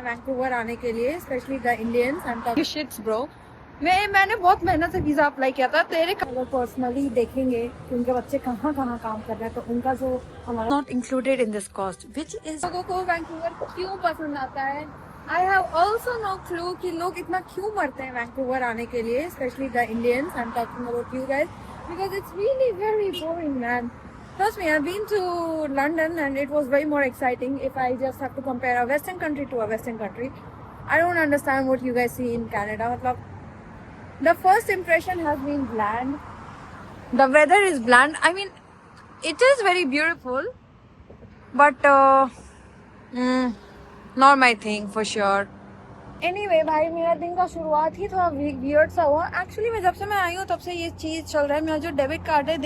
हैं वैंकूवर आने के लिए, specially the Indians and sheets bro. मैंने बहुत मेहनत से वीजा अप्लाई किया था। तेरे अगर पर्सनली देखेंगे कि उनके बच्चे कहाँ कहाँ काम कर रहे हैं, तो उनका जो हमारा not included in this cost, which is लोगों को वैंकूवर क्यों पसंद आता है। I have also no clue कि लोग इतना क्यों मरते हैं वैंकूवर आने के लिए, specially the Indians. I am talking about you guys because it's really very boring, man. Trust me, I've been to London and it was way more exciting. If I just have to compare a Western country to a Western country, I don't understand what you guys see in Canada. The first impression has been bland. The weather is bland. I mean, it is very beautiful, but not my thing for sure. Anyway, भाई मेरा दिन का शुरुआत ही थोड़ा weird सा हुआ। Actually मैं जब से मैं आई हूँ तब से ये चीज़ चल रहा है। मेरा जो डेबिट कार्ड है,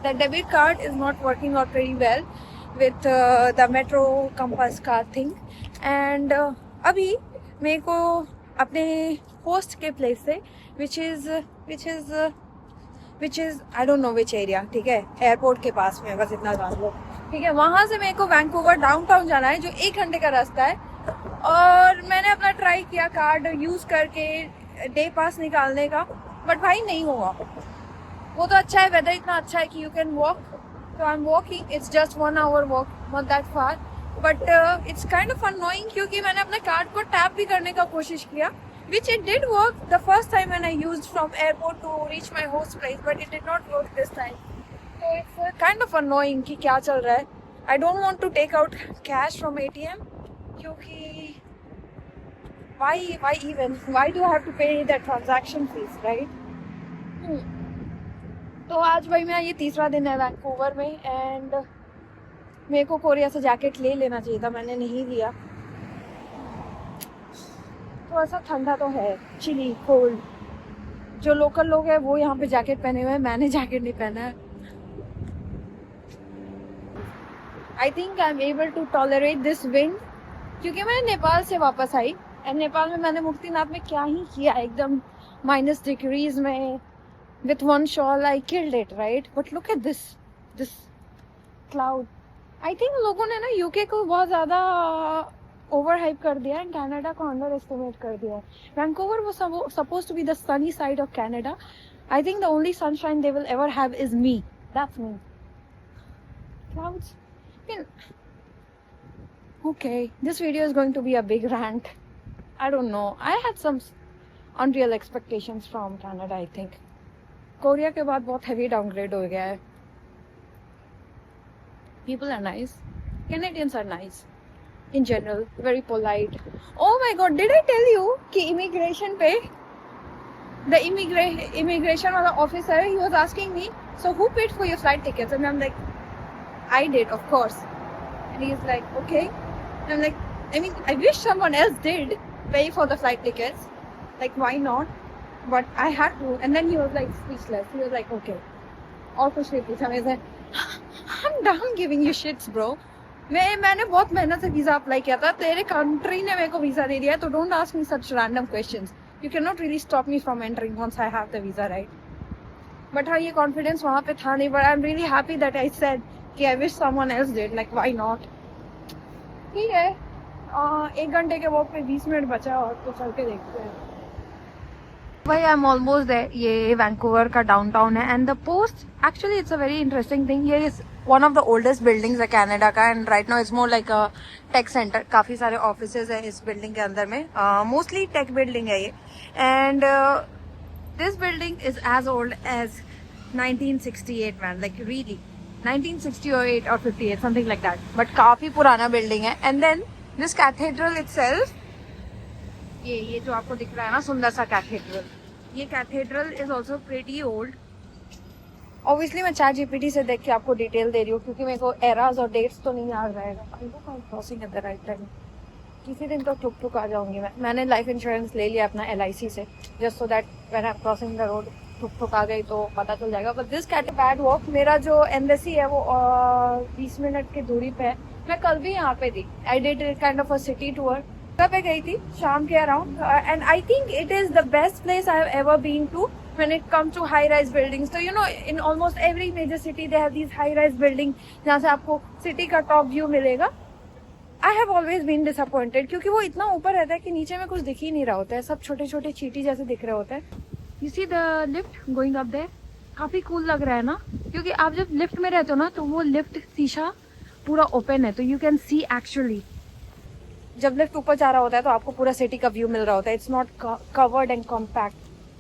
the debit card is not working out very well with the metro compass card thing. And अभी मेरे को अपने होस्ट के प्लेस से which is I don't know which area, ठीक है, एयरपोर्ट के पास में, बस इतना जान लो, ठीक है। वहाँ से मेरे को वैंकूवर डाउनटाउन जाना है, जो 1 घंटे का रास्ता है। और मैंने अपना ट्राई किया कार्ड यूज करके डे पास निकालने का, बट भाई नहीं हुआ। वो तो अच्छा है, वेदर इतना अच्छा है कि यू कैन वॉक, तो I am walking. It's just 1 hour walk, not that far, but it's kind of annoying क्योंकि मैंने अपने कार्ड को टैप भी करने का कोशिश किया, which it did work the first time when I used from airport to reach my host place, but it did not work this time. So it's kind of annoying कि क्या चल रहा है। I don't want to take out cash from ATM क्योंकि why even? Why do I have to pay the transaction fees, right? तो आज भाई मेरा ये 3रा दिन है वैंकूवर में, एंड मेरे को कोरिया से जैकेट ले लेना चाहिए था, मैंने नहीं लिया। थोड़ा सा ठंडा तो है, चिली कोल्ड। जो लोकल लोग हैं वो यहाँ पे जैकेट पहने हुए हैं, मैंने जैकेट नहीं पहना है। I think I am able to tolerate this wind क्योंकि मैं नेपाल से वापस आई, एंड नेपाल में मैंने मुक्तिनाथ में क्या ही किया, एकदम -डिग्रीज में with 1 shawl I killed it, right. But look at this cloud. I think लोगों ने ना यूके को बहुत ज़्यादा ओवर हाइप कर दिया एंड कनाडा को अंडर एस्टिमेट कर दिया है। Vancouver was supposed to be the sunny side of Canada. I think the only sunshine they will ever have is me. That's me. Clouds. I mean, okay, this video is going to be a big rant. I don't know. I had some unreal expectations from Canada, I think. Korea के बाद बहुत heavy downgrade हो गया है। People are nice. Canadians are nice. In general, very polite. Oh my god, did I tell you कि immigration पे the immigration वाला officer, he was asking me, so who paid for your flight tickets? And I'm like, I did, of course. And he's like, okay. And I'm like, I mean, I wish someone else did pay for the flight tickets. Like, why not? But I had to. And then he was like speechless. He was like, okay. और कुछ नहीं पूछा। मैं I'm done giving you shits, bro. मैंने बहुत मेहनत से visa apply किया था, तेरे कंट्री ने मेरे को वीजा दे दिया है, तो don't ask me such random questions. You can not really stop me from entering once I have the visa, right. But हाँ, ये कॉन्फिडेंस वहाँ पे था नहीं, but I am really happy that I said कि I wish someone else did, like why not. ठीक है, 1 घंटे के वॉक पे 20 मिनट बचा और तो चल के देखते हैं। भाई आई एम ऑलमोस्ट देयर। ये वैंकूवर का डाउनटाउन है, and the post actually it's a very interesting thing. ये is one of the oldest buildings है कनाडा का, and right now it's more like a tech centre. काफी सारे offices हैं इस बिल्डिंग के अंदर में, मोस्टली टेक बिल्डिंग है ये। And this building is as old as 1968 man, like really 1968 और 58 समथिंग लाइक दैट, बट काफी पुराना बिल्डिंग है। And then this cathedral itself, ये जो आपको दिख रहा है ना सुंदर सा कैथेड्रल, ये cathedral is also pretty old. Obviously मैं चैट जीपीटी से देख के आपको डिटेल दे रही हूँ क्योंकि मेरे को एराज और डेट्स तो नहीं याद रहेगा। Crossing at the right time, किसी दिन तो टुक आ जाऊंगी मैं। मैंने लाइफ इंश्योरेंस ले लिया अपना LIC से, just so that when I am crossing the road truck आ गई तो पता चल जाएगा। But this cat bad walk, मेरा जो एम्बेसी है वो 20 मिनट की दूरी पे है। मैं कल भी यहाँ पे थी, I did kind of a city tour पे गई थी शाम के around, and I think it is the best place I have ever been to when it comes to high rise buildings. So you know, in almost every major city they have these high rise buildings जहाँ से आपको city का top view मिलेगा। I have always been disappointed क्योंकि वो इतना ऊपर रहता है कि नीचे में कुछ दिख ही नहीं रहा होता है, सब छोटे छोटे चींटी जैसे दिख रहे होते हैं। You see the lift going up there, काफी कूल लग रहा है ना, क्योंकि आप जब लिफ्ट में रहते हो ना तो वो लिफ्ट शीशा पूरा ओपन है तो यू कैन सी एक्चुअली। जब लिफ्ट ऊपर जा रहा होता है तो आपको पूरा सिटी का व्यू मिल रहा होता है, it's not covered and compact.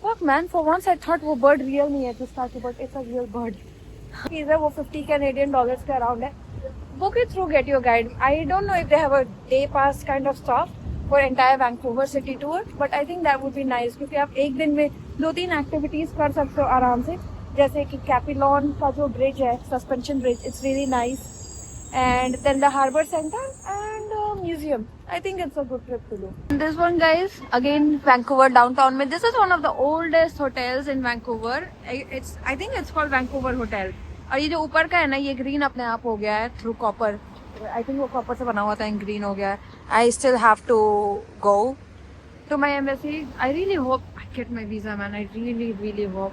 Fuck man, for once I thought वो बर्ड रियल नहीं है, but it's a real bird. चीज है वो 50 कैनेडियन डॉलर्स के अराउंड है। Book it through Get Your Guide. I don't know if they have a day pass kind of stuff for entire Vancouver city tour, but I think that would be nice क्योंकि आप एक दिन में 2-3 activities कर सकते हो आराम से, जैसे कि कैपिलॉन का जो ब्रिज है, suspension bridge, it's really nice, and then the harbour centre and museum. I think it's a good trip to do. And this one, guys, again Vancouver downtown में, this is one of the oldest hotels in Vancouver. I think it's called Vancouver Hotel. और ये जो ऊपर का है ना, ये green अपने आप हो गया है थ्रू कॉपर। आई थिंक वो कॉपर से बना हुआ था एंड ग्रीन हो गया है। I still have to go to my embassy. I really hope I get my visa man, I really really hope.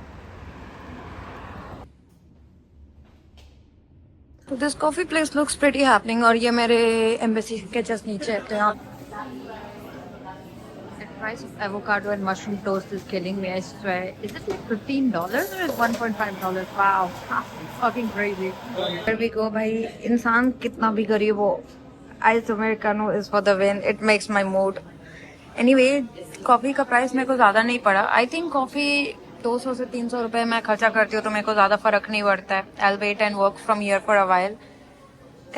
So this coffee place looks pretty happening और ये मेरे एम्बेसी के जस्ट नीचे है। तो यहाँ the price of avocado and mushroom toast is killing me, I swear. Is it like $15 or is $1.5? Wow, fucking crazy. Here we go, भाई। इंसान कितना भी गरीब हो, Ice Americano is for the win. It makes my mood. Anyway, coffee का price मेरे को ज्यादा नहीं पड़ा। I think कॉफी 200 से 300 रुपए मैं खर्चा करती हूँ तो मेरे को ज्यादा फर्क नहीं पड़ता है। I'll wait and work from here for a while.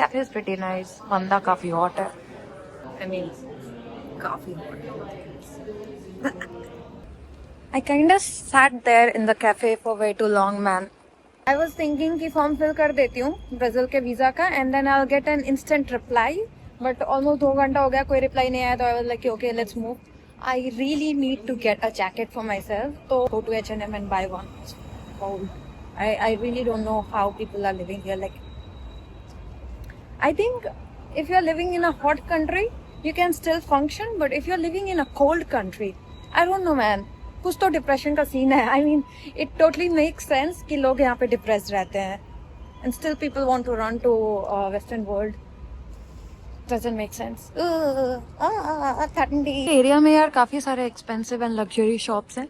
Cafe is pretty nice. बंदा काफी hot है। I mean, काफी hot। I kind of sat there in the cafe for way too long, man. I was thinking कि form fill कर देती हूँ Brazil के visa का and then I'll get an instant reply. But almost 2 घंटा हो गया, कोई रिप्लाई नहीं आया तो I was like, okay, let's move. I really need to get a jacket for myself. So go to H&M and buy one. It's cold. I really don't know how people are living here. Like, I think if you're living in a hot country, you can still function. But if you're living in a cold country, I don't know, man. कुछ तो depression का scene है। I mean, it totally makes sense कि लोग यहाँ पे depress रहते हैं and still people want to run to Western world. Doesn't make sense. ठंडी एरिया में यार काफी सारे एक्सपेंसिव एंड लग्जरी शॉप्स हैं।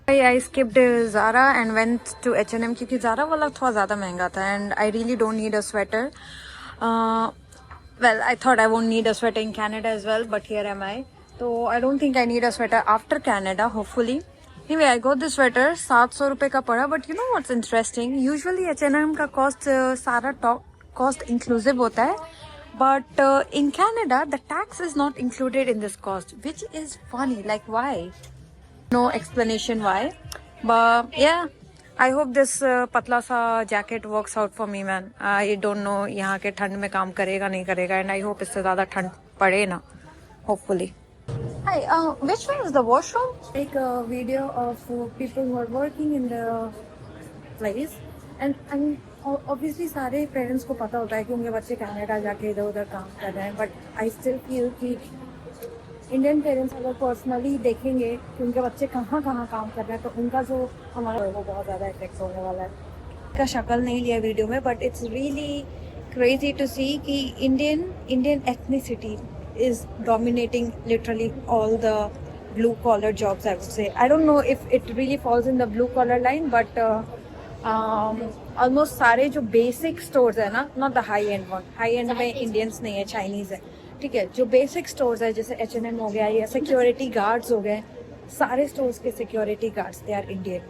I skipped Zara and went to H&M क्योंकि Zara वाला थोड़ा ज़्यादा महंगा था and I really don't need a sweater. Well, I thought I won't need a sweater in Canada as well, but here am I. So I don't think I need a sweater after Canada, hopefully. Anyway, I got this sweater, 700 रुपए का पड़ा, but you know what's interesting? Usually H&M का cost सारा cost inclusive होता है, but in Canada the tax is not included in this cost, which is funny. Like, why? No explanation why, but yeah. I hope this पतला सा jacket works out for me, man. I don't know यहाँ के ठंड में काम करेगा नहीं करेगा, and I hope इससे ज़्यादा ठंड पड़े ना, hopefully. Hi, which one is the washroom? Take a video of people who are working in the place, and I mean, obviously सारे parents को पता होता है कि उनके बच्चे कनाडा जाके इधर उधर काम कर रहे हैं, but I still feel कि इंडियन पेरेंट्स अगर पर्सनली देखेंगे कि उनके बच्चे कहाँ कहाँ काम कर रहे हैं तो उनका जो हमारा वो बहुत ज़्यादा इफेक्ट होने वाला है। का शक्ल नहीं लिया वीडियो में, but it's really crazy to see कि Indian ethnicity is dominating literally all the blue collar jobs, I would say. I don't know if it really falls in the blue collar line, but almost सारे जो basic stores है ना, not the high end one, high end में Indians नहीं है, Chinese है, ठीक है। जो basic stores है जैसे H&M हो गया या security guards हो गए, सारे stores के security guards they are Indian.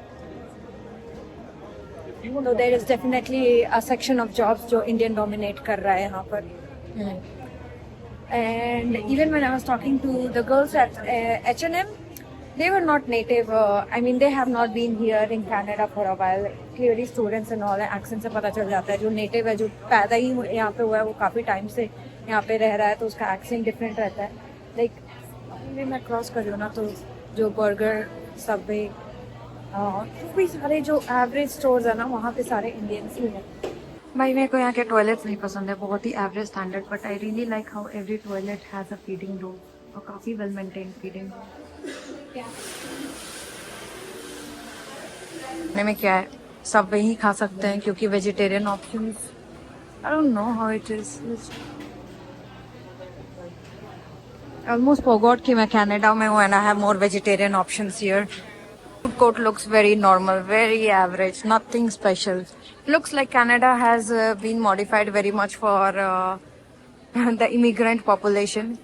So there is definitely a section of jobs जो Indian dominate कर रहा है यहाँ पर। And even when I was talking to the girls at H&M, they were not native. I mean, they have not been here in Canada for a while. Clearly, students and all, accent से पता चल जाता है। जो native है, जो पैदा ही यहाँ पे हुआ है, वो काफी टाइम से यहाँ पे रह रहा है, तो उसका accent different रहता है। Like, अभी मैं cross कर रही हूँ ना, तो जो burger, subway, काफी सारे जो average stores है ना, वहाँ पे सारे Indians ही हैं। भाई मेरे को यहाँ के टॉयलेट्स नहीं पसंद है, बहुत ही average standard, but I really like how every toilet has a feeding room और काफ़ी वेल मेंटेन्ड फीडिंग रूम। में क्या है, सब वही खा सकते हैं क्योंकि vegetarian options, I don't know how it is. almost forgot कि मैं कनाडा में हूँ and I have more vegetarian options here. Food court looks very normal, very average, nothing special. Looks like Canada has been modified very much for the immigrant population,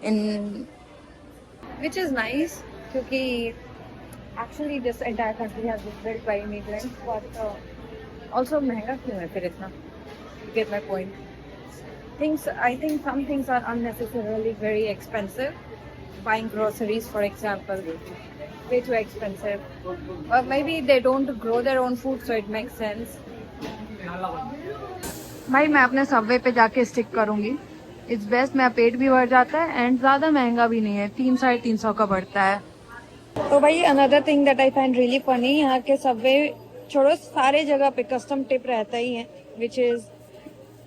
in which is nice क्योंकि actually this entire country has been built by immigrants, but also महंगा क्यों है फिर इतना? You get my point. I think some things are unnecessarily very expensive. Buying groceries, for example, way too expensive. Or maybe they don't grow their own food, so it makes sense. भाई मैं अपने Subway पे जाके stick करूंगी. It's best. मेरा पेट भी भर जाता है एंड ज्यादा महंगा भी नहीं है. 300-350 का पड़ता है. तो भाई another thing that I find really funny, यहाँ के सबवे छोड़ो सारे जगह पे कस्टम टिप रहता ही है, विच इज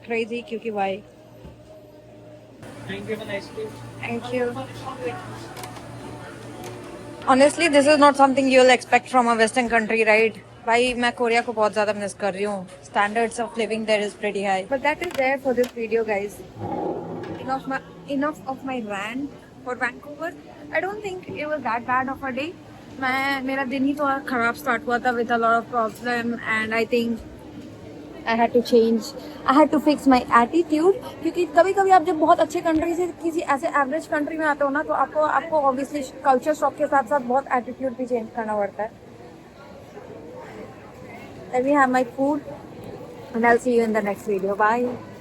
क्रेजी. क्योंकि भाई Thank you. Honestly, this is not something you'll expect from a Western country, right? भाई मैं कोरिया को बहुत ज़्यादा मिस कर रही हूँ. Standards of living there is pretty high. But that is there for this video, guys. Enough of my rant for Vancouver. I don't think it was that bad of a day. मेरा दिन ही थोड़ा खराब start हुआ था with a lot of problem and I think I had to change. I had to fix my attitude. क्योंकि कभी कभी आप जब बहुत अच्छे कंट्री से किसी ऐसे एवरेज कंट्री में आते हो ना, तो आपको ऑब्वियसली कल्चर शॉक के साथ साथ बहुत एटीट्यूड भी चेंज करना पड़ता है. Let me have my food and I'll see you in the next video. Bye.